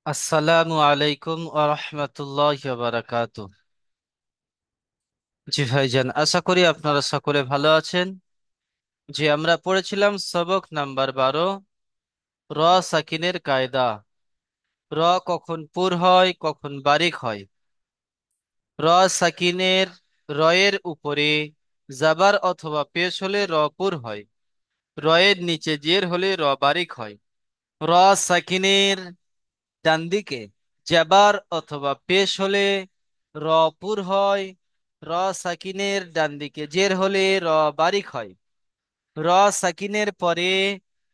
আসসালামু আলাইকুম আরহামতুল্লাহি ওয়া বারাকাতুহু। জি ভাইজান, আশা করি আপনারা সকলে ভালো আছেন। যে আমরা পড়েছিলাম সবক নাম্বার 12, র সাকিনের কায়দা। র কখন পুর হয়, কখন বারিক হয়। র সাকিনের রয়ের উপরে জাবার অথবা পেশ হলে র পুর হয়। রয়ের নিচে জের হলে র বারিক হয়। র সাকিনের ডান দিকে জাবার অথবা পেশ হলে র পুর হয়। র সাকিনের ডান দিকে জের হলে র বারিক হয়। র সাকিনের পরে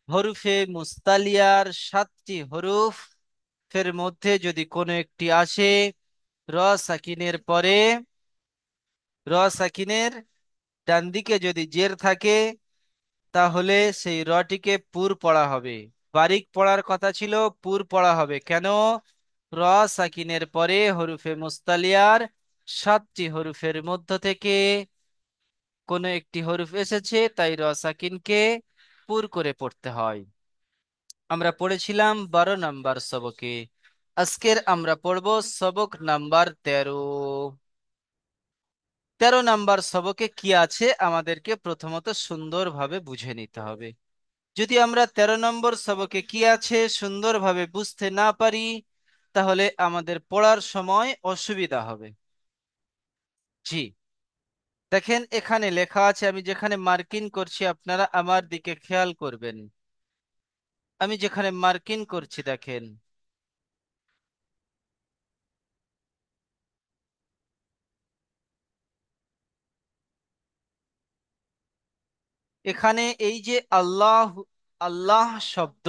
হরফে মুস্তালিয়ার 7টি হরফ ফের মধ্যে যদি কোনো একটি আসে, র সাকিনের পরে র সাকিনের ডান দিকে যদি জের থাকে, তাহলে সেই রটিকে পুর পড়া হবে। বারিক পড়ার কথা ছিল, পুর পড়া হবে কেন? র সাকিনের পরে হরফে মুস্তালিয়ার 7টি হরফের মধ্য থেকে কোনো একটি হরফ এসেছে, তাই র সাকিনকে পুর করে পড়তে হয়। আমরা পড়েছিলাম 12 নম্বর সবকে। আজকের আমরা পড়ব সবক নাম্বার 13। 13 নম্বর সবকে কি আছে আমাদেরকে প্রথমত সুন্দরভাবে বুঝে নিতে হবে। যদি আমরা 13 নম্বর সবকে কি আছে সুন্দরভাবে বুঝতে না পারি, তাহলে আমাদের পড়ার সময় অসুবিধা হবে। জি, দেখেন এখানে লেখা আছে, আমি যেখানে মার্কিং করছি আপনারা আমার দিকে খেয়াল করবেন। আমি যেখানে মার্কিং করছি দেখেন, এখানে এই যে আল্লাহ, আল্লাহ শব্দ,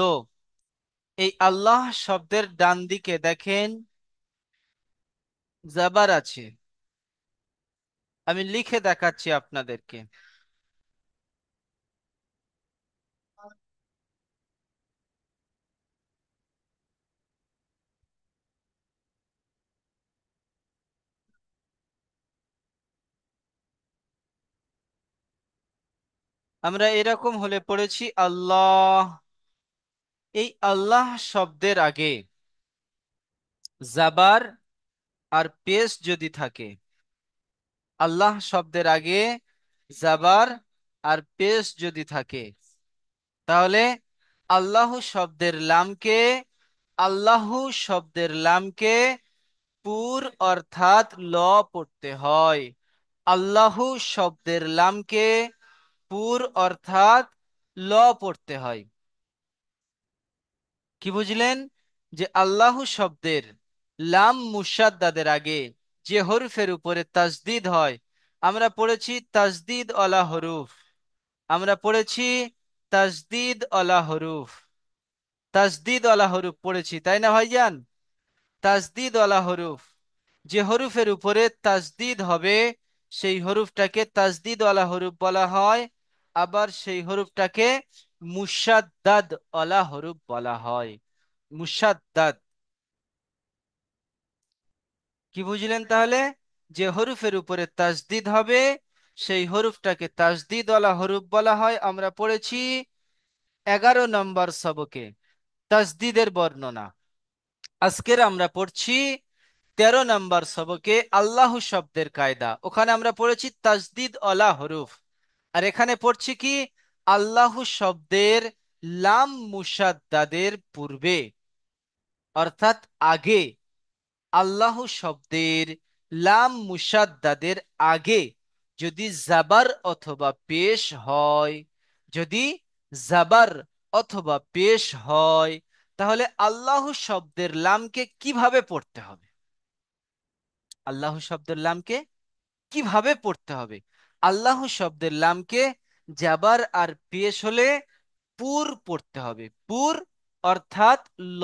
এই আল্লাহ শব্দের ডান দিকে দেখেন জাবার আছে। আমি লিখে দেখাচ্ছি আপনাদেরকে। আমরা এরকম হলে পড়েছি আল্লাহ। এই আল্লাহ শব্দের আগে জাবার আর পেশ যদি থাকে, আল্লাহ শব্দের আগে জাবার আর পেশ যদি থাকে, তাহলে আল্লাহ শব্দের লামকে, আল্লাহু শব্দের লামকে পুর অর্থাৎ ল পড়তে হয়। আল্লাহু শব্দের লামকে পুর অর্থাৎ ল পড়তে হয়। কি বুঝলেন? যে আল্লাহু শব্দের লাম মুসাদ্দাদের আগে যে হরফের উপরে তাসদিদ হয়, আমরা পড়েছি তাসদিদ অলা হরুফ। আমরা পড়েছি তাসদিদ অলা হরুফ। তাসদিদ অলা হরুফ পড়েছি, তাই না ভাইজান? তাসদিদ অলা হরুফ, যে হরুফের উপরে তাসদিদ হবে সেই হরুফটাকে তাসদিদ ওয়ালা হরুফ বলা হয়। আবার সেই হরুফটাকে মুসাদ্দাদ ওয়ালা হরুফ বলা হয়। মুসাদ্দাদ। কি বুঝলেন তাহলে? যে হরুফের উপরে তাসদিদ হবে সেই হরুফটাকে তাসদিদ ওয়ালা হরুফ বলা হয়। আমরা পড়েছি 11 নম্বর সবকে তাসদিদের বর্ণনা। আজকের আমরা পড়ছি 13 নম্বর সবকে আল্লাহু শব্দের কায়দা। ওখানে আমরা পড়েছি তাসদিদ অলা হরুফ, আর এখানে পড়ছি কি? আল্লাহু শব্দের লাম মুসাদ্দাদের পূর্বে অর্থাৎ আগে। আল্লাহু শব্দের লাম মুসাদ্দাদের আগে যদি জাবার অথবা পেশ হয়, যদি জাবার অথবা পেশ হয়, তাহলে আল্লাহু শব্দের লামকে কিভাবে পড়তে হবে? আল্লাহু শব্দের লামকে কিভাবে পড়তে হবে? আল্লাহু শব্দের লামকে জাবার আর পেশ হলে পুর পড়তে হবে। পুর অর্থাৎ ল,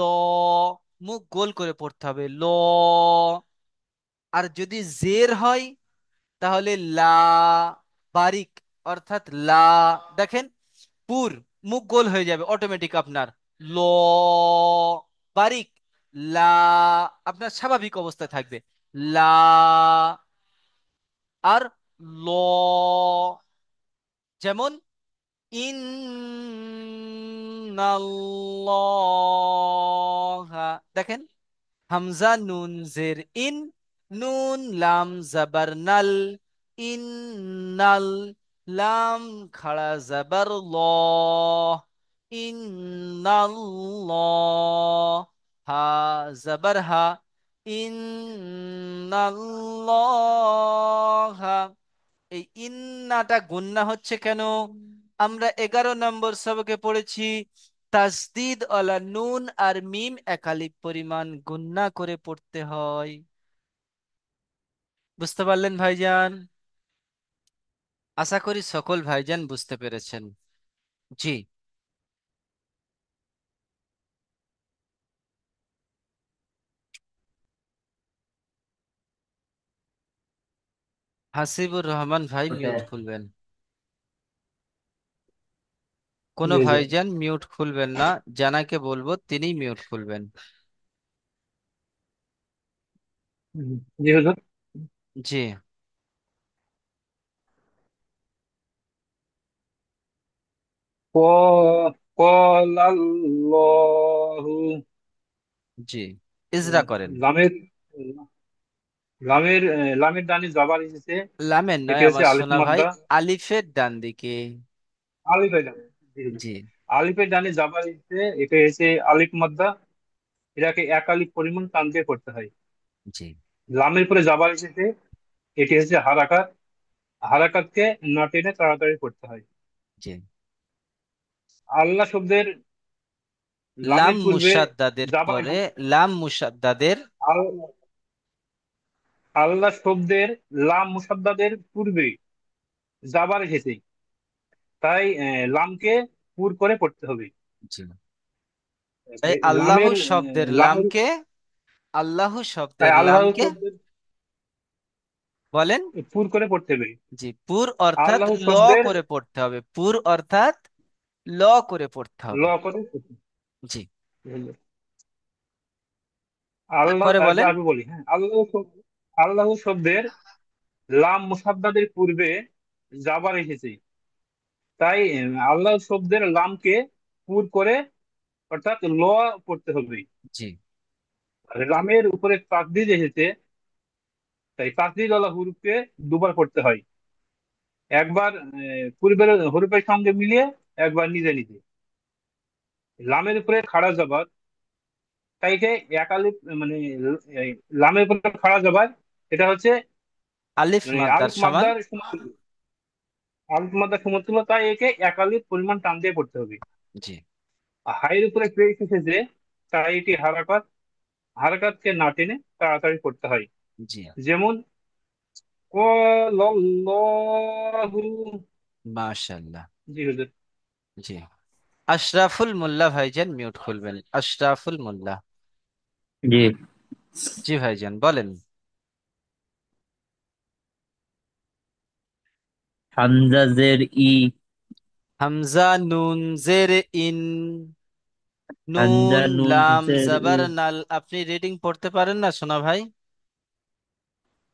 মুখ গোল করে পড়তে হবে ল। আর যদি জের হয় তাহলে লা, বারিক অর্থাৎ লা। দেখেন পুর, মুখ গোল হয়ে যাবে অটোমেটিক আপনার। ল, বারিক লা, আপনার স্বাভাবিক অবস্থায় থাকবে লা। আর ল, যেমন ইন্নাল্লাহা, দেখেন হামজা নুন জের ইন, নুন লাম জাবার নাল, ইন নাল, লাম খাড়া জাবার ল, ইন্নাল্লাহ, হা জাবার হা, ইন্নাল্লাহ। এই ইন্নাটা গুন্না হচ্ছে কেন? আমরা 11 নম্বর সবকে পড়েছি তাসদিদ আলা নুন আর মিম একালিপ পরিমাণ গুন্না করে পড়তে হয়। বুঝতে পারলেন ভাইজান? আশা করি সকল ভাইজান বুঝতে পেরেছেন। জি। হাসিবুর রহমান ভাই ওকে। মিউট খুলবেন। কোনো জি জি। ভাইজান মিউট খুলবেন না, জানাকে বলবো তিনি মিউট খুলবেন। হুম, জি হুজুর। জি। কলাল্লাহু। জি, ইজরা করেন। লামের লামের ডানে জাবার এসেছে। লামের এটি নয় হচ্ছে আমার আলিফ সোনা ভাই, মাদ্দা। আলিফের ডান দিকে। আলিফের ডানে। জি জি। জি। আলিফের ডানে জাবার এসেছে, এটা হচ্ছে আলিফ মাদ্দা। এটাকে এক আলিফ পরিমাণ টান দিয়ে করতে হয়। জি। লামের পরে জাবার এসেছে, এটি হচ্ছে হারাকাত। হারাকাতকে না টেনে তাড়াতাড়ি করতে হয়। জি। আল্লাহ শব্দের লাম লামের পূর্বে মুসাদ্দাদের জাবার পরে, এসেছে। লাম মুসাদ্দাদের। আল- আল্লাহ শব্দের লাম মুসাদ্দাদের পূর্বে জাবার এসেছে, তাই লামকে পুর করে পড়তে হবে। জি। এই আল্লাহু লামের শব্দের লামের লামকে, আল্লাহু তাই শব্দের আল্লাহ লামকে শব্দের বলেন। পুর করে পড়তে হবে। জি, পুর অর্থাৎ আল্লাহ ল শব্দের করে পড়তে হবে, পুর অর্থাৎ ল করে পড়তে ল হবে। করে পড়তে জি। হবে। আল্লাহ তারপরে বলেন। আমি বলি, হ্যাঁ, আল্লাহ শব্দের লাম মুসাদ্দাদের পূর্বে জাবার এসেছে, তাই আল্লাহ শব্দের লামকে পুর করে, অর্থাৎ ল পড়তে হবে। জি। আর লামের উপরে তাসদিদ এসেছে, তাই তাসদিদ ওয়ালা হুরুফকে দুবার পড়তে হয়। একবার পূর্বের হরফের সঙ্গে মিলিয়ে, একবার নিজে নিজে। লামের উপরে খাড়া জবর, তাই একে এক আলিফ, মানে এই লামের উপরে খাড়া জবর, এটা হচ্ছে আলিফ মানে মাদ্দার আলিফ সমান। মাদ্দার সমতুল্য। আলিফ মাদ্দার সমতুল্য, তাই একে এক আলিফ পরিমাণ টান দিয়ে পড়তে হবে। জি। আর হাইয়ের উপরে পেশ এসেছে, তাই এটি হারাকাত। হারাকাতকে না টেনে তাড়াতাড়ি পড়তে হয়। জি। যেমন ক্বালাল্লাহু। মাশাআল্লাহ। জি হুজুর। জি। আশরাফুল মোল্লা ভাইজান মিউট খুলবেন, আশরাফুল মোল্লা। জি। জি ভাইজান বলেন। হামজা জের ই। হামজা নুন জের ইন, হামজা নুন নুন লাম জের ই। জাবার নাল। আপনি রিডিং পড়তে পারেন না সোনা ভাই?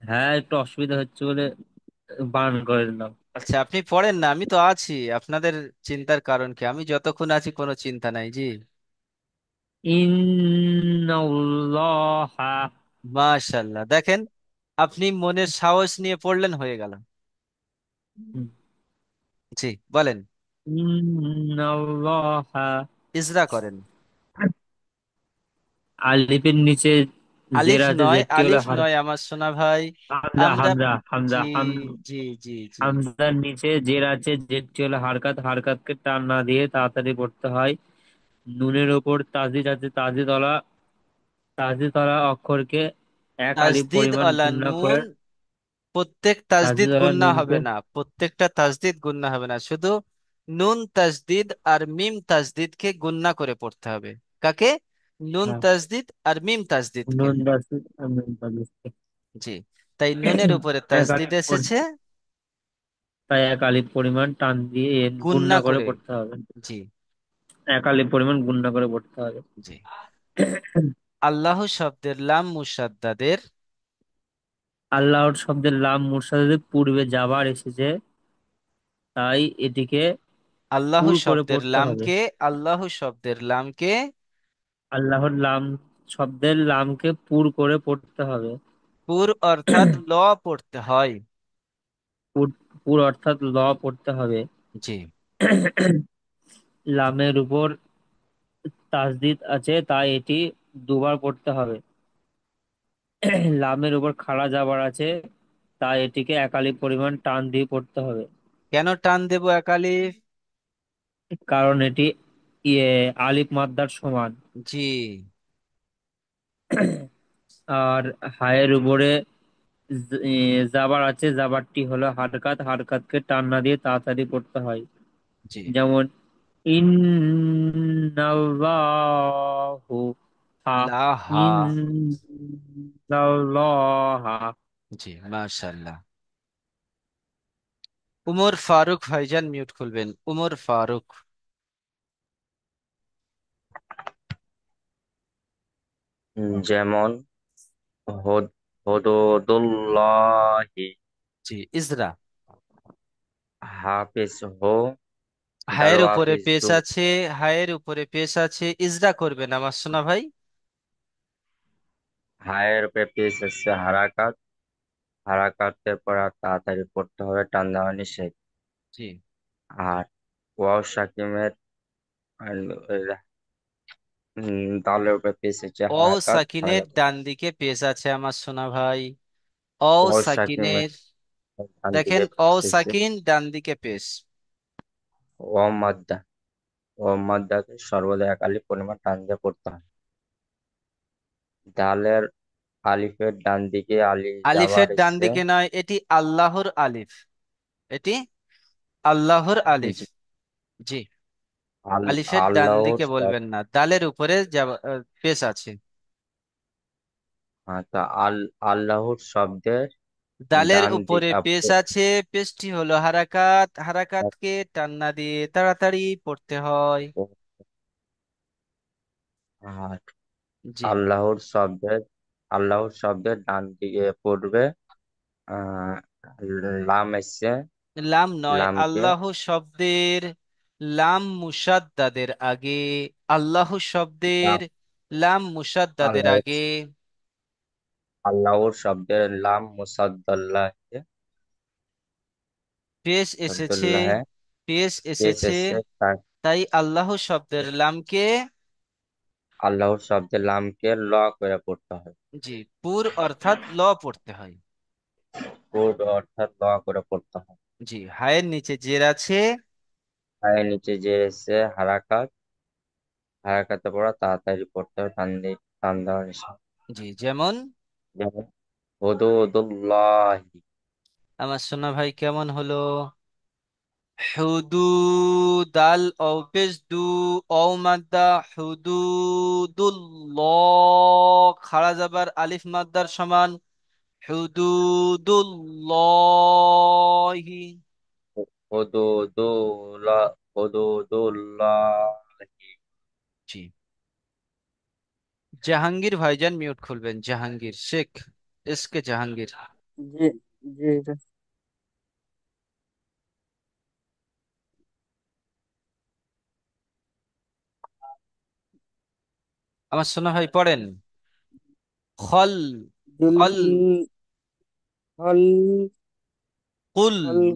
হ্যাঁ, একটু অসুবিধা হচ্ছে বলে বারণ করে দিলাম। আচ্ছা, আপনি পড়েন না, আমি তো আছি। আপনাদের চিন্তার কারণ কি? আমি যতক্ষণ আছি কোনো চিন্তা নাই। জি। ইন্নাল্লাহা। মাশাল্লাহ, দেখেন, আপনি মনের সাহস নিয়ে পড়লেন, হয়ে গেল। জি বলেন। ইন্নাল্লাহা। ইজরা করেন। আলিফের নিচে জের আলিফ আছে, নয়, জেরটি হলো আলিফ নয় আমার সোনা ভাই। হামজা আমরা, হামজা জি, হামজা জি, জি, জি, হামজার নিচে জের আছে, জেরটি হলো হারকাত। হারকাতকে টান না দিয়ে তাড়াতাড়ি পড়তে হয়। নুনের ওপর তাসদিদ আছে, তাসদিদ তলা অক্ষরকে এক আলিফ তাজদিদ পরিমাণ আলা গুণনা করে। নুন। প্রত্যেক তাজদিদ তাসদিদ তলা গুন্না নুনকে। হবে না, প্রত্যেকটা তাজদিদ গুন্না হবে না, শুধু নুন তাজদিদ আর মিম তাজদিদকে গুন্না করে পড়তে হবে। কাকে? নুন হ্যাঁ, তাজদিদ আর মিম তাজদিদকে। নুন তাসদিদ আর নুন তাসদিদকে। জি। তাই নুনের উপরে এক তাজদিদ আলিফ এসেছে, তাই এক আলিফ পরিমাণ টান দিয়ে গুন্না গুণনা করে করে। পড়তে হবে। জি। এক আলিফ পরিমাণ গুণনা করে পড়তে হবে। জি। আল্লাহ শব্দের লাম মুসাদ্দাদের, আল্লাহর শব্দের লাম মুরসাদের পূর্বে যাবার এসেছে, তাই এটিকে আল্লাহ পুর করে শব্দের পড়তে হবে। লামকে, আল্লাহ শব্দের লামকে আল্লাহর লাম শব্দের লামকে পুর করে পড়তে হবে। পুর অর্থাৎ ল পড়তে হয়। পুর, পুর অর্থাৎ ল পড়তে হবে। জি। লামের উপর তাসদিদ আছে তাই এটি দুবার পড়তে হবে। লামের উপর খাড়া জাবার আছে তাই এটিকে একালি পরিমাণ টান দিয়ে পড়তে হবে। কেন টান দেব একালিফ? কারণ এটি ইয়ে আলিফ মাদ্দার সমান। জি। আর হায়ের উপরে জাবার আছে, জাবারটি হলো হারকাত, হারকাতকে টান না দিয়ে তাড়াতাড়ি পড়তে হয়। জি। যেমন ইন্নাল্লাহু হা, লাহা। ইন্নাল্লাহা। জি, মাশাআল্লাহ। উমর ফারুক ভাইজান মিউট খুলবেন, উমর ফারুক। যেমন হদুদুল্লাহি, জি। ইজরা। হাফিজ হো, হায়ের উপরে দারওয়াফিজ পেশ দু। আছে, হায়ের উপরে পেশ আছে, ইজরা করবেন আমার সোনা ভাই। হায়ের উপরে পেশ হচ্ছে হারাকাত, হারাকাতের পর আর তাড়াতাড়ি পড়তে হবে, টান দেওয়া নিষেধ। জি। আর ওয়াও সাকিমের দালের উপরে পেশ হচ্ছে ও হারাকাত, সাকিনের হারাকাত। ডান দিকে পেশ আছে আমার সোনা ভাই। ও ওয়াও সাকিমের সাকিনের, ডান দেখেন দিকে ও পেশ হচ্ছে সাকিন ডান দিকে পেশ। ওয়াও মাদ্দা, ওয়াও মাদ্দাকে সর্বদা একালি পরিমাণ টান দিয়ে পড়তে হয়। ডালের আলিফের ডান দিকে আলিফ আলিফের যাবার ডান এসছে। দিকে নয়, এটি আল্লাহর আলিফ, এটি আল্লাহর আলিফ। জি। জি। আলিফের ডান আল্লাহর দিকে সব। বলবেন না, দালের উপরে পেশ আছে। তা আল্লাহর শব্দের দালের ডান দিক উপরে পেশ আছে, পেশটি হলো হারাকাত, হারাকাতকে টান্না দিয়ে তাড়াতাড়ি পড়তে হয়। আর জি। আল্লাহর শব্দের ডান দিকে পড়বে আহ লাম এসছে। লাম নয়, লামকে আল্লাহ শব্দের লাম মুসাদ্দাদের আগে, আল্লাহ শব্দের লাম- লাম মুসাদ্দাদের আল্লাহ আগে আল্লাহর শব্দের লাম মুসাদ্দাল্লাহে, পেশ এসেছে, সাদ্দুল্লাহে পেশ পেশ এসেছে, এসছে, তার তাই আল্লাহ শব্দের লামকে, আল্লাহর শব্দের লামকে ল করে পড়তে হয়। জি, পুর অর্থাৎ ল পড়তে হয়। অর্থাৎ ল করে পড়তে হয়। জি। হায়ের নিচে জের আছে। পায়ের নিচে যে এসছে হারাকাত, হারাকাতে পড়া তাড়াতাড়ি পড়তে হবে, টান দেওয়া নিষেধ। জি। যেমন যেমন হুদুদুল্লাহি। আমার সোনা ভাই কেমন হলো? হুদু, দাল ও পেশ দু, ও মাদ্দা, হুদুদুল্লাহ, খাড়া যাবার আলিফ মাদ্দার সমান, হুদুদুল্লাহি। হুদুদুল্লাহি। জি। জাহাঙ্গীর ভাইজান মিউট খুলবেন, জাহাঙ্গীর শেখ, এস কে জাহাঙ্গীর। জি জি আমার সোনা ভাই পড়েন। খল, দুল খল, হল কুল লহি,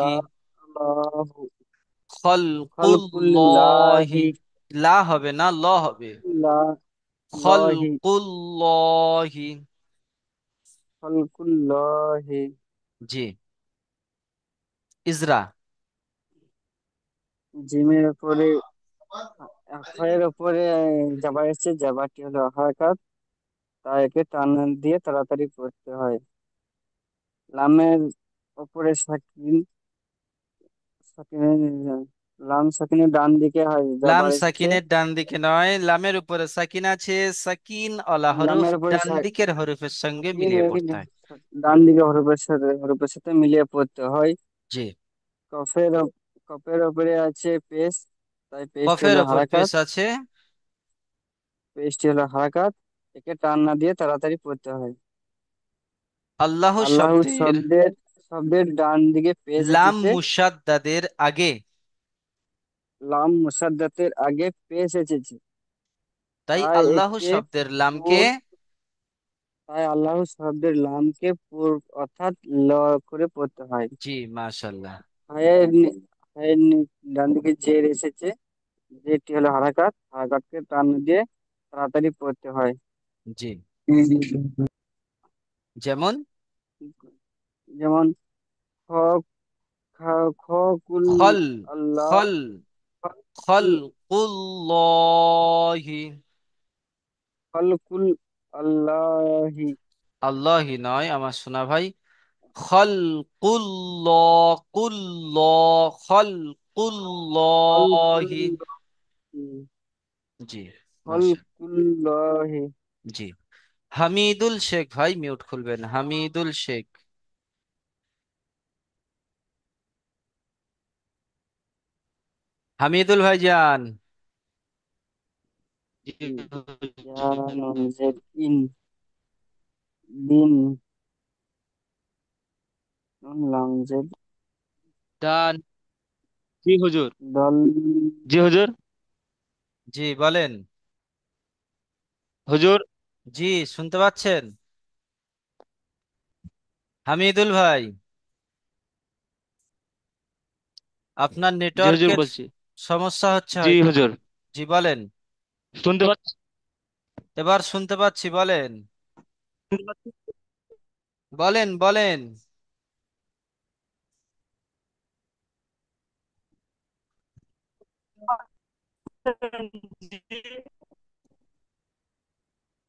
হলকুল্লাহু খলকুল্লাহি। হলকুল্লাহি লা হবে না, ল হবে। লাহি খলকুল্লাহি। হলকুল্লাহি। জি। ইজরা। জিমের উপরে খয়ের উপরে জাবার এসছে, জাবারটি হলো হারাকাত, তাই একে টান দিয়ে তাড়াতাড়ি করতে হয়। লামের উপরে সাকিন, সাকিনের লাম সাকিনের ডান দিকে হয় লাম জাবার এসছে। সাকিনের ডান দিকে নয়, লামের উপরে সাকিন আছে, সাকিন অলা হরফ লামের উপরে ডান দিকের হরফের সঙ্গে সাকিন মিলিয়ে রেখে পড়তে হয়। ডান দিকে হরফের সাথে মিলিয়ে পড়তে হয়। জি। কফের কফের উপরে আছে পেশ, তাই পেশটি কফের হলো ওপর হারাকাত, পেশ আছে। একে টান না দিয়ে তাড়াতাড়ি পড়তে হয়। আল্লাহ আল্লাহ শব্দের শব্দের ডান দিকে পেশ লাম এসেছে। মুসাদ্দাদের আগে, লাম মুসাদ্দাতের আগে পেশ এসেছে। তাই তাই আল্লাহ একে শব্দের লামকে, পুর তাই আল্লাহ শব্দের লামকে পুর অর্থাৎ ল করে পড়তে হয়। জি মাশাল্লাহ। হায়ের ডান দিকে জের এসেছে, যেটি হলো হারাকাত, হারাকাতকে টান দিয়ে তাড়াতাড়ি পড়তে হয়। জি, যেমন যেমন খ, খ কুল খল, আল্লাহ, খল, খলকুল্লাহি, খলকুল আল্লাহি, আল্লাহি নয় আমার সোনা ভাই, খলকুল্লাহ, কুল্লাহ, খলকুল্লাহি। খলকুল জি মাশা, খলকুল্লাহি। জি। হামিদুল শেখ ভাই মিউট খুলবেন, হামিদুল শেখ। হামিদুল ভাই যান। জানুন জেদ ইন, দিন, নুন লাম জেদ ডান। জি হুজুর। দল, জি হুজুর। জি বলেন। হুজুর। জি শুনতে পাচ্ছেন হামিদুল ভাই? আপনার জি হুজুর নেটওয়ার্কের বলছি। সমস্যা হচ্ছে জি হয়তো। হুজুর। জি বলেন। শুনতে পাচ্ছি। এবার শুনতে পাচ্ছি, বলেন, শুনতে পাচ্ছি। বলেন, বলেন।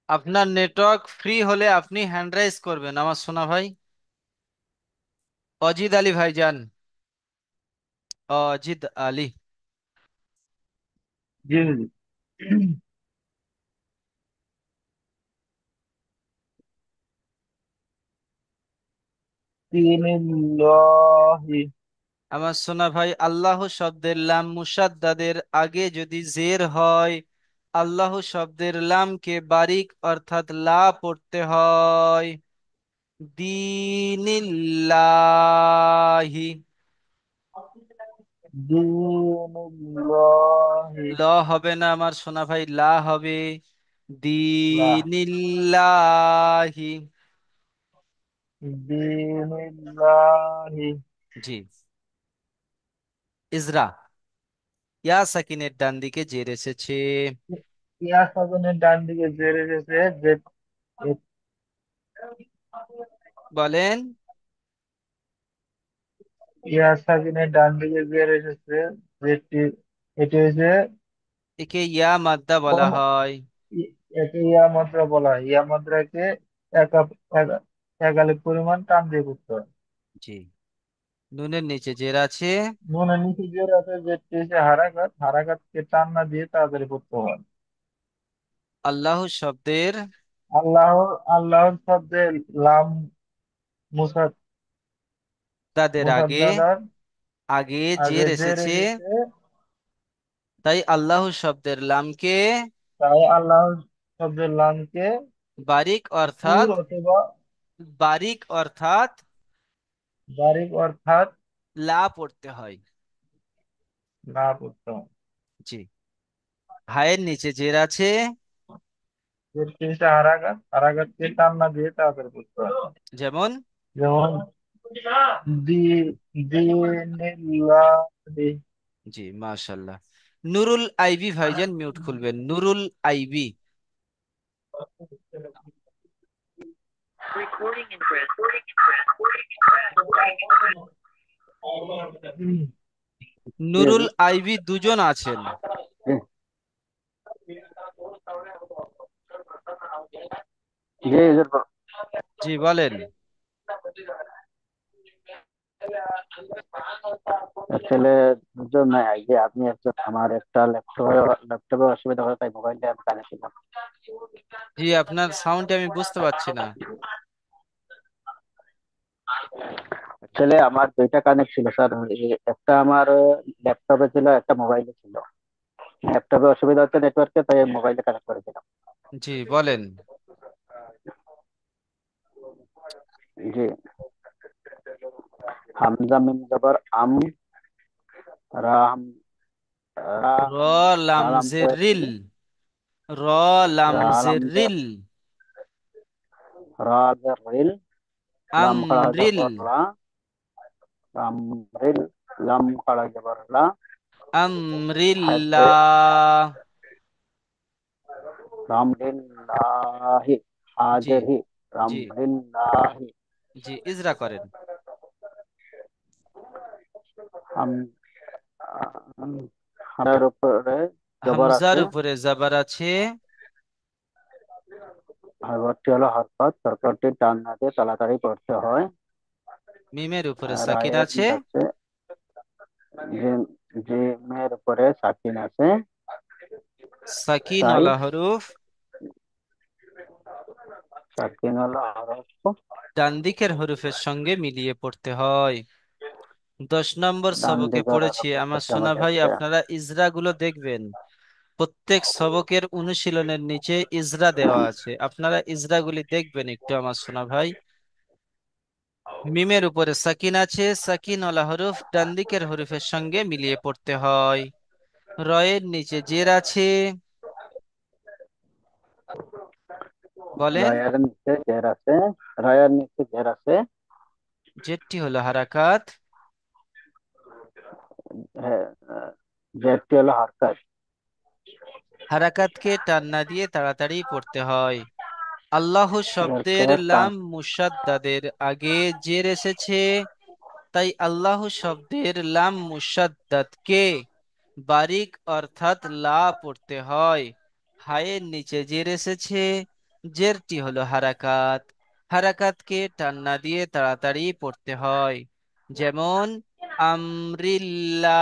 আপনার নেটওয়ার্ক ফ্রি হলে আপনি হ্যান্ড রাইজ করবেন আমার সোনা ভাই। অজিদ আলী ভাই যান, অজিদ আলী। জি হুজুর। তিনিল্লাহি। আমার সোনা ভাই, আল্লাহ শব্দের লাম মুসাদ্দাদের আগে যদি জের হয়, আল্লাহ শব্দের লামকে বারিক অর্থাৎ লা পড়তে হয়। দিনিল্লাহি। দিনুল্লাহি। ল হবে না আমার সোনা ভাই, লা হবে। লা। দিনিল্লাহি। দিনুল্লাহি। জি। ইজরা, ইয়া সাকিনের ডান দিকে জের এসেছে। ইয়া সাধনের ডান দিকে জের এসেছে, যে বলেন। ইয়া সাকিনের ডান দিকে জের এসেছে, যেটি এটি হচ্ছে একে ইয়া মাদ্দা বলা কম। হয়। একে ইয়া মাত্রা বলা হয়। ইয়া মাত্রাকে একা একা- একালিক পরিমাণ টান দিয়ে করতে হয়। জি। নুনের নিচে জের আছে। নুনের নিচে জের আছে, যেটি হচ্ছে হারাকাত, হারাকাতকে টান না দিয়ে তাড়াতাড়ি করতে হয়। আল্লাহ শব্দের আল্লাহ, আল্লাহর শব্দে লাম মুসাদ, দাদের আগে, মুসাদ্দাদার আগে আগে জের জের এসেছে। এসেছে। তাই আল্লাহ শব্দের লামকে তাই আল্লাহ শব্দের লামকে বারিক সুর অর্থাৎ, অথবা বারিক অর্থাৎ বারিক অর্থাৎ লা পড়তে হয়। না পড়তে হয়। জি। হায়ের নিচে জের আছে। এর তিনটা হারাকাত, হারাকাতকে টান না দিয়ে তাড়াতাড়ি পড়তে হয়। যেমন যেমন দি, দিনিল্লাহি। জি মাশাল্লাহ। নুরুল আইবি ভাইজান মিউট খুলবেন, নুরুল আইবি। নুরুল আইবি দুজন আছেন। জি হুজুর। জি বলেন। আসলে হুজুর নাই, এই যে আপনি একজন, আমার একটা ল্যাপটপে অসুবিধা হয়, তাই মোবাইলটা আমি কানেক্ট ছিলাম। জি আপনার সাউন্ড আমি বুঝতে পারছি না। আসলে আমার দুইটা কানেক্ট ছিল স্যার, একটা আমার ল্যাপটপে ছিল, একটা মোবাইলে ছিল। ল্যাপটপে অসুবিধা হচ্ছে নেটওয়ার্কে, তাই মোবাইলে কানেক্ট করেছিলাম। জি বলেন। জি। হামজা মিম জবর আম, রাম, রা র হাম, লাম লাম জের পড়ে রিল। র লাম রা লাম জের জের, রিল। রা জের রিল, লাম খাড়া আমরিল। জবর লা, লাম রিল, লাম খাড়া জবর লা, হাতে আমরিল্লাহ। রামরিল্লাহি, জি হাজের হি, জি রামরিল্লাহি। জি, ইজরা করেন। হাম, হামের উপরে জবর হামজার আছে, উপরে জবর আছে। হরকতটি হলো হরকত, হরকতটি টান না দিয়ে তাড়াতাড়ি পড়তে হয়। মিমের উপরে সাকিন রায়ের আছে। আছে, জিম, জিমের উপরে সাকিন আছে, সাকিন তাই ওয়ালা হরুফ সাকিন হলো হরফ, ডান দিকের হরুফের সঙ্গে মিলিয়ে পড়তে হয়। 10 নম্বর ডান সবকে দিকের পড়েছি হরফের আমার সাথে সোনা আমাদের ভাই, আছে। আপনারা ইজরা গুলো দেখবেন। প্রত্যেক সবকের অনুশীলনের নিচে ইজরা দেওয়া আছে, আপনারা ইজরা গুলি দেখবেন একটু আমার সোনা ভাই। মিমের উপরে সাকিন আছে, সাকিন ওয়ালা হরুফ ডান দিকের হরুফের সঙ্গে মিলিয়ে পড়তে হয়। রয়ের নিচে জের আছে, বলেন। রায়ের নিচে জের আছে, রায়ের নিচে জের আছে, জেরটি হলো হারাকাত। হ্যাঁ, জেরটি হলো হরকত। হারাকাতকে টান না দিয়ে তাড়াতাড়ি পড়তে হয়। আল্লাহ জেরকে শব্দের টান, লাম মুসাদ্দাদের আগে জের এসেছে, তাই আল্লাহ শব্দের লাম মুসাদ্দাদকে বারিক অর্থাৎ লা পড়তে হয়। হায়ের নিচে জের এসেছে, জেরটি হলো হারাকাত। হারাকাতকে টান না দিয়ে তাড়াতাড়ি পড়তে হয়। যেমন আমরিল্লাহি,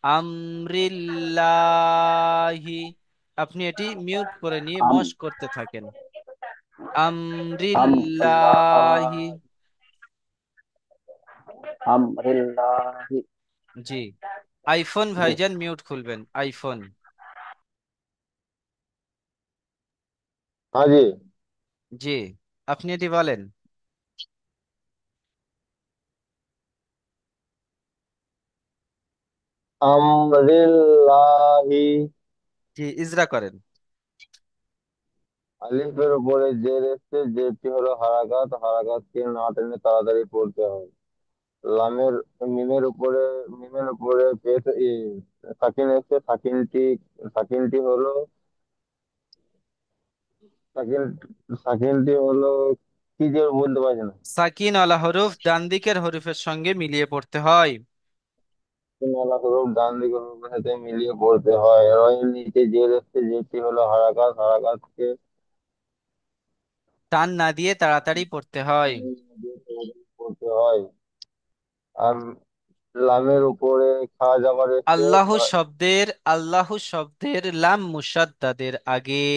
আমরিল্লাহি। আপনি এটি মিউট করে নিয়ে আম, মশ করতে থাকেন। আমরিল্লাহ, আমরিল্লাহি। আমরিল্লাহি। জি। আইফোন জি, ভাইজান মিউট খুলবেন, আইফোন। हाँ जी। জি, আপনি এটি বলেন। আমরিল্লাহি। জি, ইজরা করেন। আলিফের উপরে জের এসছে, জেরটি হলো হারাকাত, হারাকাতকে না টেনে তাড়াতাড়ি পড়তে হয়। লামের মিমের উপরে মিমের উপরে পেশ সাকিন এসছে, সাকিনটি হলো সাকিন সাকিনটি হলো কি যে বলতে পারছি না। সাকিন আলা হরুফ ডান দিকের হরুফের সঙ্গে মিলিয়ে পড়তে হয়। আল্লাহ হরুফ ডান দিকে হরুফের সাথে মিলিয়ে পড়তে হয়। রয়ের নিচে জের এসছে, জেরটি হলো হারাকাত, হারাকাতকে টান না দিয়ে তাড়াতাড়ি পড়তে হয়। পড়তে হয়। আর লামের উপরে খা জবর এসছে, আল্লাহ শব্দের লাম মুসাদ্দাদের আগে,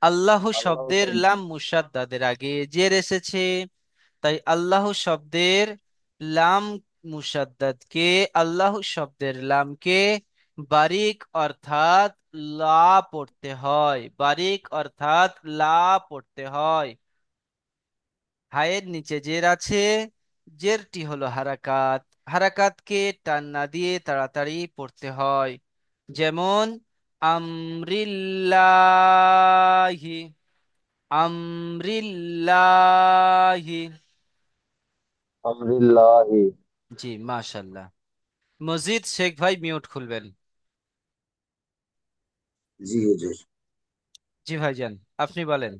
আল্লাহ আল্লাহ শব্দের শব্দ লাম মুসাদ্দাদের আগে জের এসেছে, তাই আল্লাহ শব্দের লাম মুসাদ্দাদকে, আল্লাহ শব্দের লামকে বারিক অর্থাৎ লা পড়তে হয়, বারিক অর্থাৎ লা পড়তে হয়। হায়ের নিচে জের আছে, জেরটি হলো হারাকাত। হারাকাতকে টান না দিয়ে তাড়াতাড়ি পড়তে হয়। যেমন আমরিল্লাহি, আমরিল্লাহি। আমরিল্লাহি। জি, মাশাল্লাহ। মজিদ শেখ ভাই মিউট খুলবেন। জি হুজুর। জি ভাইজান, আপনি বলেন।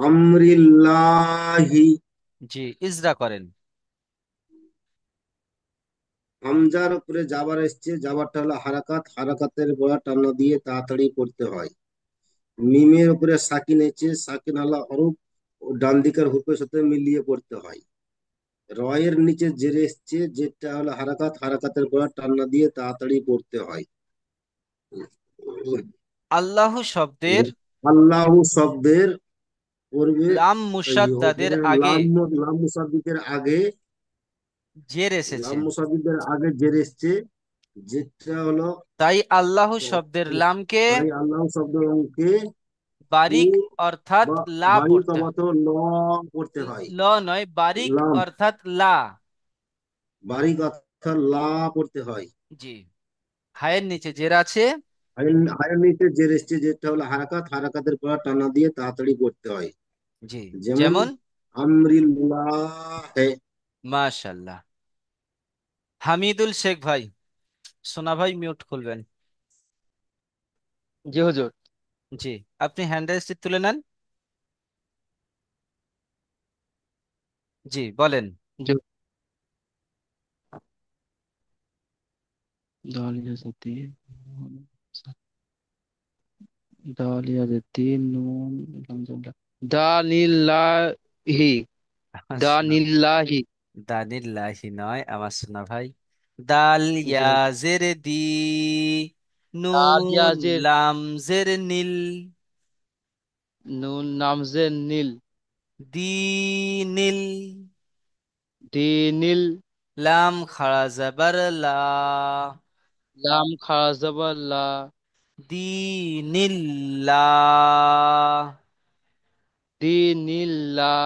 আমরিল্লাহি। জি, ইজরা করেন। হামজার উপরে জাবার এসছে, জাবারটা হলো হারাকাত, হারাকাতের গোড়া টানা দিয়ে তাড়াতাড়ি পড়তে হয়। মিমের উপরে সাকিন এসছে, সাকিন হলো হরফ ও ডান দিকের হুকের সাথে মিলিয়ে পড়তে হয়। রয়ের নিচে জেরে এসছে, যেটা হলো হারাকাত, হারাকাতের গোড়া টানা দিয়ে তাড়াতাড়ি পড়তে হয়। আল্লাহ শব্দের আল্লাহ শব্দের পূর্বে লাম মুসাদ্দাদের আগে লাম, লাম মুসাদ্দিকের আগে, জের এসেছে, লাম মুসাদ্দিকের আগে জেরে এসছে, যেটা হলো তাই আল্লাহ শব্দের লামকে তাই আল্লাহ শব্দকে উ বারিক অর্থাৎ বা লা বায়ু পড়তে হয়। কমাতো ল পড়তে হয়। ল নয়, বারিক লাম, অর্থাৎ লা। বাড়ি কথা লা পড়তে হয়। জি। হায়ের নিচে জের আছে। হায়ের নিচে জের এসছে, যেটা হলো হারাকাত, হারাকাতের পর টানা দিয়ে তাড়াতাড়ি পড়তে হয়। জি। যেমন যেমন আমরিল্লাহ। মাশাল্লাহ। হামিদুল শেখ ভাই, সোনা ভাই মিউট খুলবেন। জি হুজুর। জি, আপনি হ্যান্ড রাইজটি তুলে নেন। জি বলেন। জি। দালিয়া জাতি দালিয়া জাতি নুন লামজাল্লাহ। দানিল্লাহি। আমার সোনা, দানিল্লাহি। দানিল্লাহি নয় আমার সোনা ভাই। দাল জি ইয়া হুজুর। জের দি, দালিয়া নুন যে লাম জের নীল, নুন নামজে নীল। দি নীল, দিনিল। লাম খাড়া জাবার লা, লাম খাজাবাল্লা। দীনিল্লাহ, দিনিল্লাহ।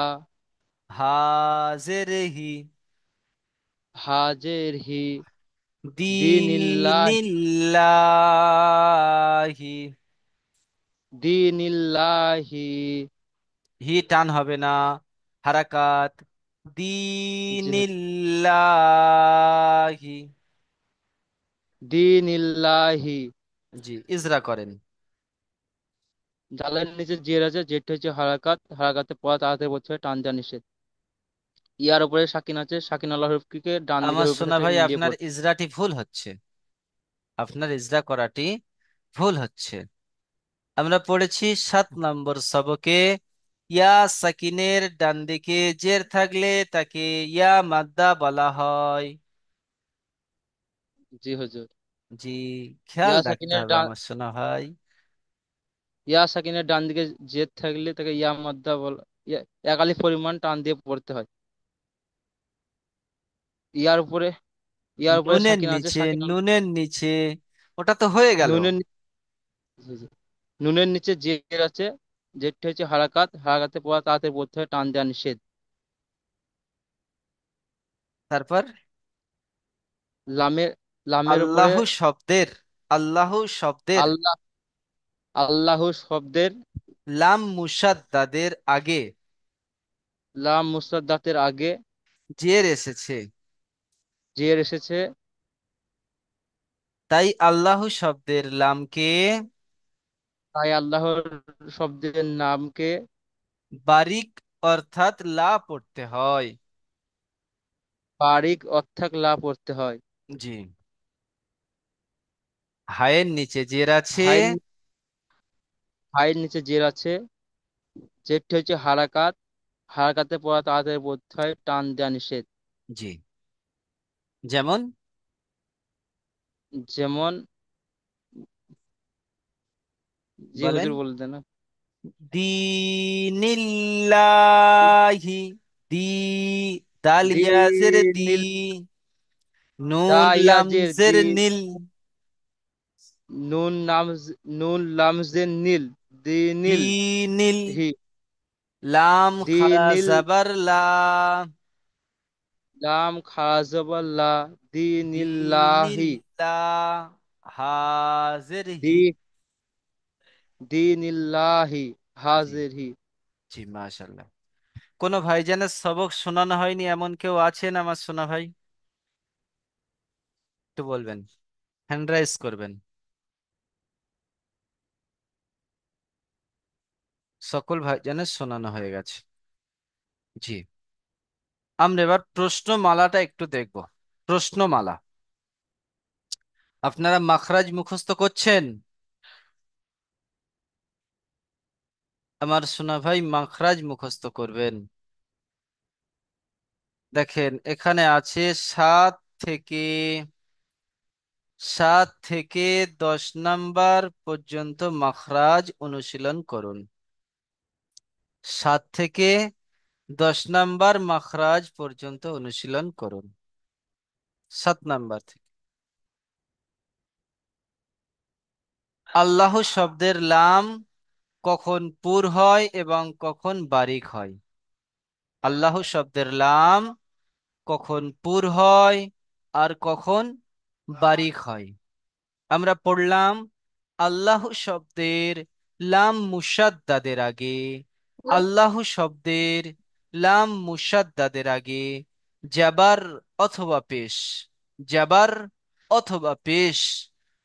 হাজের হি, হাজের হি। দিনিল্লাহ। দীনিল্লাহি। দিনিল্লাহি। হি টান হবে না, হারাকাত। জি। দীনিল্লাহি। দিনিল্লাহি। জি, ইজরা করেন। জালের নিচে জের আছে, জেরটা হচ্ছে হারাকাত, হারাকাতে পড়া তাড়াতাড়ি পড়তে হয়, টান দেওয়া নিষেধ। ইয়ার উপরে সাকিন আছে, সাকিন আল্লাহ হরফকে ডান দিকের আমার হরফের সোনা সাথে ভাই, মিলিয়ে আপনার পড়তে। ইজরাটি ভুল হচ্ছে, আপনার ইজরা করাটি ভুল হচ্ছে। আমরা পড়েছি 7 নম্বর সবকে, ইয়া সাকিনের ডান দিকে জের থাকলে তাকে ইয়া মাদ্দা বলা হয়। জি হুজুর। জি, খেয়াল ইয়া রাখতে সাকিনের হবে ডান আমার সোনা ভাই। ইয়া সাকিনের ডান দিকে জেদ থাকলে তাকে ইয়া মাদ্দা বলা। এক আলিফ পরিমাণ টান দিয়ে পড়তে হয়। ইয়ার উপরে ইয়ার উপরে নুনের সাকিন আছে, নিচে, সাকিন নুনের নিচে, ওটা তো হয়ে গেল। নুনের জি, জি। নুনের নিচে জের আছে, জেরটা হচ্ছে হারাকাত, হারাকাতে পড়া তাড়াতাড়ি পড়তে হয়, টান দেওয়া নিষেধ। তারপর লামের লামের উপরে আল্লাহু শব্দের, আল্লাহু শব্দের আল্লাহ, আল্লাহ শব্দের লাম মুসাদ্দাদের আগে লাম মুসাদ্দাতের আগে জের এসেছে, জের এসেছে। তাই আল্লাহু শব্দের লামকে তাই আল্লাহর শব্দের নামকে বারিক অর্থাৎ লা পড়তে হয়। বারিক অর্থাৎ লা পড়তে হয়। জি। হায়ের নিচে জের আছে। হাই হাইয়ের নিচে জের আছে, জেরটা হচ্ছে হারাকাত, হারাকাতে পড়া তাড়াতাড়ি পড়তে হয়, টান দেওয়া নিষেধ। জি। যেমন যেমন জি বলেন। হুজুর বলে দেন। দীনিল্লাহি, দি, দাল ইয়াজের দি, দিনিল। দা নুন ইয়াজের লামজের দি। নীল, নুন নাম নুন লামজের নীল। দিনিল দিনিল, হি। লাম খারা দিনিল। জাবার লা, লাম খাজাবাল্লা। দিনিল্লাহি। দিনিল্লাহ, হাজের হি। দি দিনিল্লাহি। জি। হাজির হি। জি মাশাল্লাহ। কোনো ভাইজানের সবক শোনানো হয়নি এমন কেউ আছেন আমার শোনা ভাই? একটু বলবেন, হ্যান্ড রাইজ করবেন। সকল ভাইজানের শোনানো হয়ে গেছে। জি। আমরা এবার প্রশ্নমালাটা একটু দেখব। প্রশ্নমালা, আপনারা মাখরাজ মুখস্থ করছেন? আমার সোনা ভাই মাখরাজ মুখস্থ করবেন। দেখেন এখানে আছে থেকে 7 থেকে 10 নাম্বার পর্যন্ত মাখরাজ অনুশীলন করুন। 7 থেকে 10 নাম্বার মাখরাজ পর্যন্ত অনুশীলন করুন। 7 নাম্বার থেকে। আল্লাহ শব্দের লাম কখন পুর হয় এবং কখন বারিক হয়? আল্লাহ শব্দের লাম কখন পুর হয় আর কখন বারিক হয়? আমরা পড়লাম আল্লাহ শব্দের লাম মুসাদ্দাদের আগে, আল্লাহ শব্দের লাম মুসাদ্দাদের আগে জাবার অথবা পেশ, জাবার অথবা পেশ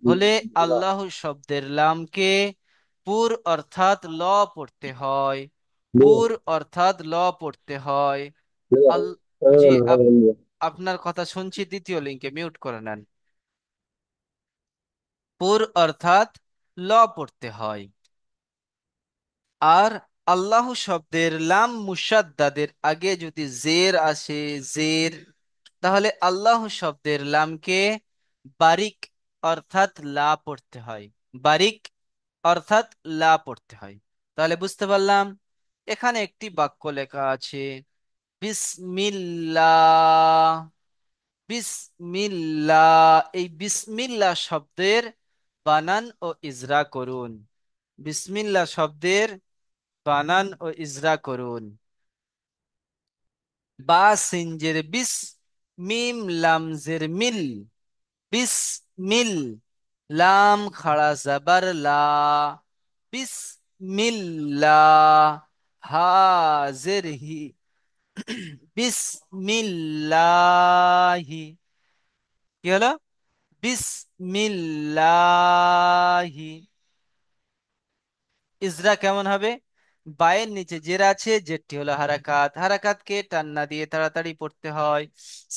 হলে আল্লাহ শব্দের লামকে পুর অর্থাৎ ল পড়তে হয়, পুর অর্থাৎ ল পড়তে হয়। আল জি, আপনার কথা শুনছি, দ্বিতীয় লিঙ্কে মিউট করে নেন। পুর অর্থাৎ ল পড়তে হয়। আর আল্লাহ শব্দের লাম মুসাদ্দাদের আগে যদি জের আসে, জের, তাহলে আল্লাহ শব্দের লামকে বারিক অর্থাৎ লা পড়তে হয়, বারিক অর্থাৎ লা পড়তে হয়। তাহলে বুঝতে পারলাম এখানে একটি বাক্য লেখা আছে বিসমিল্লাহ, বিসমিল্লাহ। এই বিসমিল্লাহ শব্দের বানান ও ইজরা করুন, বিসমিল্লাহ শব্দের বানান ও ইজরা করুন। বা সিনজের বিস, মিম লামজের মিল, বিস মিল, লাম খাড়া জাবার লা, বিস মিল্লাহ, হাজের হি, বিস মিল্লাহি। কি হলো? বিসমিল্লাহি। ইজরা কেমন হবে? বায়ের নিচে জের আছে, জেরটি হলো হারাকাত, হারাকাতকে টান না দিয়ে তাড়াতাড়ি পড়তে হয়।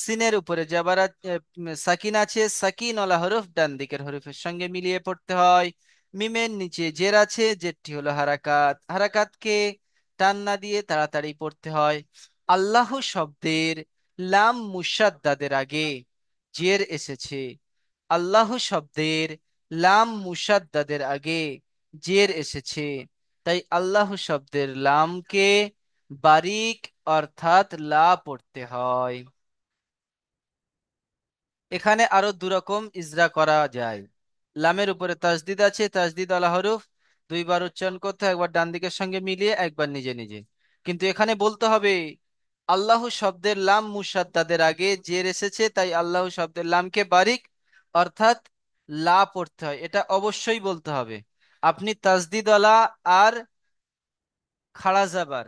সিনের উপরে জাবার সাকিন আছে, সাকিন ওয়ালা হরফ ডান দিকের হরফের সঙ্গে মিলিয়ে পড়তে হয়। মিমের নিচে জের আছে, জেরটি হলো হারাকাত, হারাকাতকে টান না দিয়ে তাড়াতাড়ি পড়তে হয়। আল্লাহ শব্দের লাম মুসাদ্দাদের আগে জের এসেছে, আল্লাহ শব্দের লাম মুসাদ্দাদের আগে জের এসেছে, তাই আল্লাহ শব্দের লামকে বারিক অর্থাৎ লা পড়তে হয়। এখানে আরো দুরকম ইজরা করা যায়। লামের উপরে তাসদিদ আছে, তাসদিদ আলা হরফ দুইবার উচ্চারণ করতে হয়, একবার ডান দিকের সঙ্গে মিলিয়ে, একবার নিজে নিজে। কিন্তু এখানে বলতে হবে আল্লাহ শব্দের লাম মুসাদ্দাদের আগে জের এসেছে, তাই আল্লাহ শব্দের লামকে বারিক অর্থাৎ লা পড়তে হয়, এটা অবশ্যই বলতে হবে। আপনি তাসদিদ আলা আর খাড়া জাবার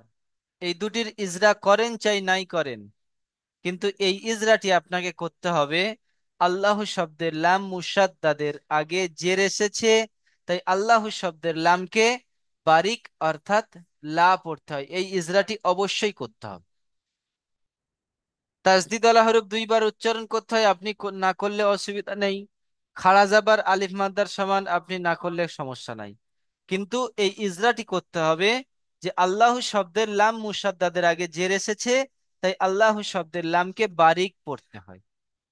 এই দুটির ইজরা করেন চাই নাই করেন, কিন্তু এই ইজরাটি আপনাকে করতে হবে আল্লাহ শব্দের লাম মুসাদ্দাদের আগে জের এসেছে, তাই আল্লাহ শব্দের লামকে বারিক অর্থাৎ লা পড়তে হয়, এই ইজরাটি অবশ্যই করতে হবে। তাসদিদ ওয়ালা হরফ দুইবার উচ্চারণ করতে হয়, আপনি না করলে অসুবিধা নেই। খাড়া জাবার আলিফ মাদ্দার সমান, আপনি না করলে সমস্যা নাই। কিন্তু এই ইজরাটি করতে হবে যে আল্লাহ শব্দের লাম মুসাদ্দাদের আগে জের এসেছে, তাই আল্লাহ শব্দের লামকে বারিক পড়তে হয়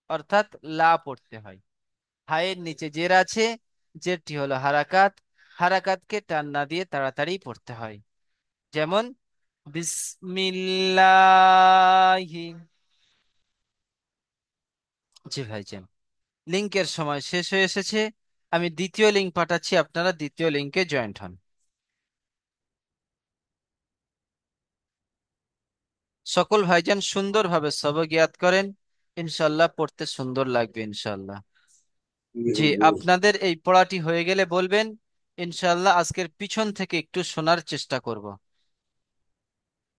অর্থাৎ লা পড়তে হয়। হায়ের নিচে জের আছে, জেরটি হলো হারাকাত, হারাকাতকে টান না দিয়ে তাড়াতাড়ি পড়তে হয়। যেমন বিসমিল্লাহি। জি ভাইজান, লিংকের সময় শেষ হয়ে এসেছে, আমি দ্বিতীয় লিংক পাঠাচ্ছি, আপনারা দ্বিতীয় লিংকে জয়েন্ট হন। সকল ভাইজান সুন্দরভাবে সবক ইয়াদ করেন, ইনশাল্লাহ পড়তে সুন্দর লাগবে ইনশাল্লাহ। জি, আপনাদের এই পড়াটি হয়ে গেলে বলবেন, ইনশাল্লাহ আজকের পিছন থেকে একটু শোনার চেষ্টা করব।